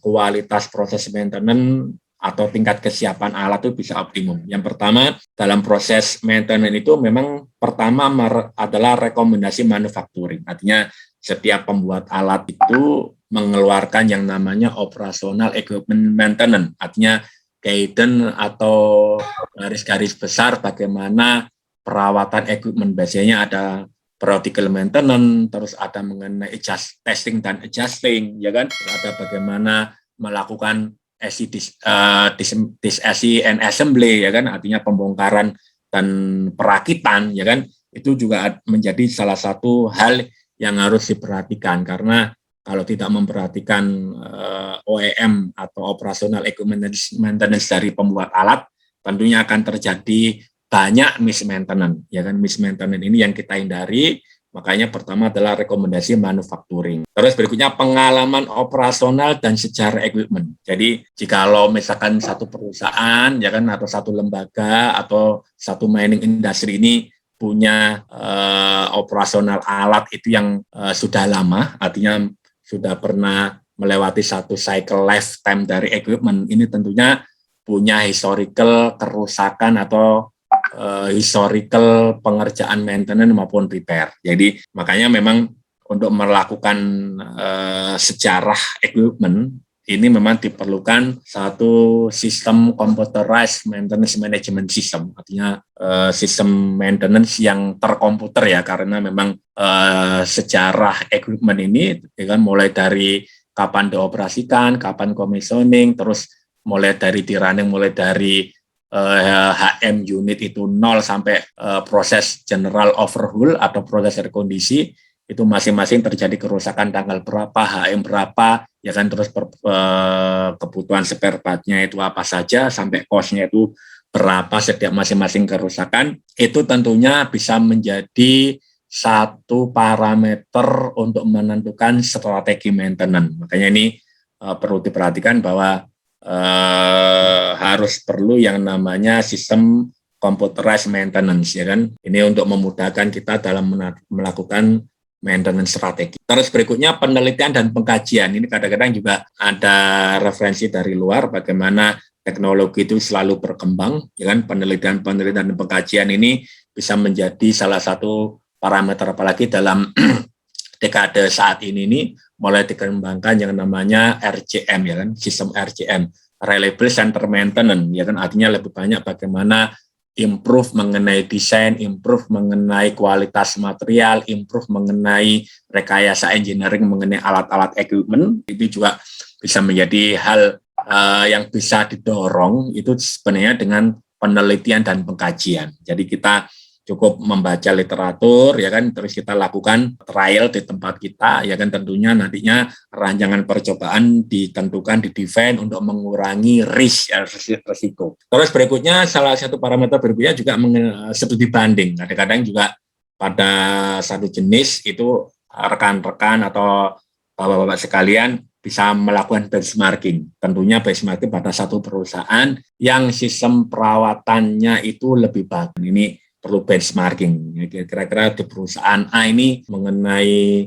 kualitas proses maintenance atau tingkat kesiapan alat itu bisa optimum. Yang pertama, dalam proses maintenance itu memang pertama adalah rekomendasi manufacturing. Artinya setiap pembuat alat itu mengeluarkan yang namanya operational equipment maintenance. Artinya guidance atau garis-garis besar bagaimana perawatan equipment. Biasanya ada periodical maintenance, terus ada mengenai testing dan adjusting, ya kan? Ada bagaimana melakukan disassembly and assembly, ya kan? Artinya pembongkaran dan perakitan, ya kan? Itu juga menjadi salah satu hal yang harus diperhatikan, karena kalau tidak memperhatikan OEM atau operational equipment maintenance dari pembuat alat, tentunya akan terjadi banyak mismaintenance, ya kan? Mismaintenance ini yang kita hindari. Makanya pertama adalah rekomendasi manufacturing. Terus berikutnya pengalaman operasional dan sejarah equipment. Jadi jikalau misalkan satu perusahaan, ya kan, atau satu lembaga atau satu mining industry ini punya operasional alat itu yang sudah lama, artinya sudah pernah melewati satu cycle lifetime dari equipment, ini tentunya punya historical kerusakan atau historical pengerjaan maintenance maupun repair. Jadi makanya memang untuk melakukan sejarah equipment ini memang diperlukan satu sistem computerized maintenance management system, artinya sistem maintenance yang terkomputer, ya, karena memang sejarah equipment ini, ya kan, mulai dari kapan dioperasikan, kapan commissioning, terus mulai dari running, mulai dari HM unit itu 0 sampai proses general overhaul atau proses rekondisi, itu masing-masing terjadi kerusakan tanggal berapa, HM berapa, ya kan, terus kebutuhan spare part-nya itu apa saja, sampai cost-nya itu berapa setiap masing-masing kerusakan. Itu tentunya bisa menjadi satu parameter untuk menentukan strategi maintenance. Makanya ini perlu diperhatikan bahwa harus perlu yang namanya sistem computerized maintenance, ya kan. Ini untuk memudahkan kita dalam melakukan maintenance strategi. Terus berikutnya penelitian dan pengkajian. Ini kadang-kadang juga ada referensi dari luar bagaimana teknologi itu selalu berkembang, ya kan. Penelitian dan pengkajian ini bisa menjadi salah satu parameter, apalagi dalam dekade saat ini nih mulai dikembangkan yang namanya RCM, ya kan, sistem RCM, Reliable Center Maintenance, ya kan, artinya lebih banyak bagaimana improve mengenai desain, improve mengenai kualitas material, improve mengenai rekayasa engineering mengenai alat-alat equipment. Itu juga bisa menjadi hal yang bisa didorong itu sebenarnya dengan penelitian dan pengkajian. Jadi kita cukup membaca literatur, ya kan, terus kita lakukan trial di tempat kita, ya kan, tentunya nantinya rancangan percobaan ditentukan, didesain untuk mengurangi risiko. Terus berikutnya salah satu parameter berikutnya juga studi banding. Kadang-kadang juga pada satu jenis itu rekan-rekan atau bapak-bapak sekalian bisa melakukan benchmarking. Tentunya benchmarking pada satu perusahaan yang sistem perawatannya itu lebih bagus. Ini perlu benchmarking. Kira-kira di perusahaan A ini mengenai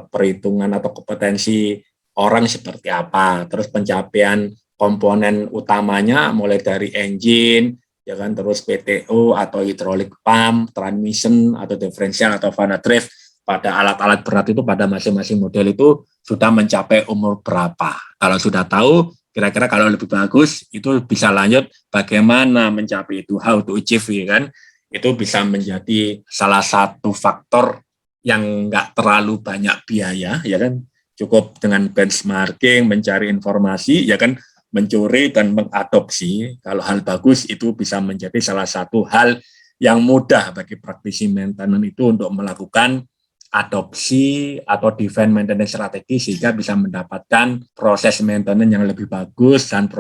perhitungan atau kompetensi orang seperti apa, terus pencapaian komponen utamanya mulai dari engine, ya kan, terus PTO atau hydraulic pump, transmission atau differential atau van der Drive pada alat-alat berat itu pada masing-masing model itu sudah mencapai umur berapa. Kalau sudah tahu, kira-kira kalau lebih bagus itu bisa lanjut bagaimana mencapai itu, how to achieve, ya kan. Itu bisa menjadi salah satu faktor yang nggak terlalu banyak biaya, ya kan. Cukup dengan benchmarking, mencari informasi, ya kan, mencuri dan mengadopsi. Kalau hal bagus itu bisa menjadi salah satu hal yang mudah bagi praktisi maintenance itu untuk melakukan adopsi atau define maintenance strategi sehingga bisa mendapatkan proses maintenance yang lebih bagus dan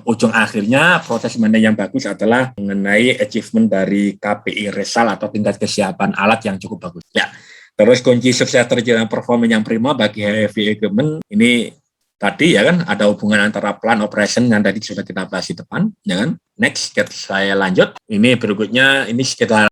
ujung akhirnya proses maintenance yang bagus adalah mengenai achievement dari KPI result atau tingkat kesiapan alat yang cukup bagus. Ya, terus kunci sukses terjadinya performa yang prima bagi heavy equipment ini tadi, ya kan, ada hubungan antara plan operation yang tadi sudah kita bahas di depan, ya kan. Next, saya lanjut. Ini berikutnya ini sekitar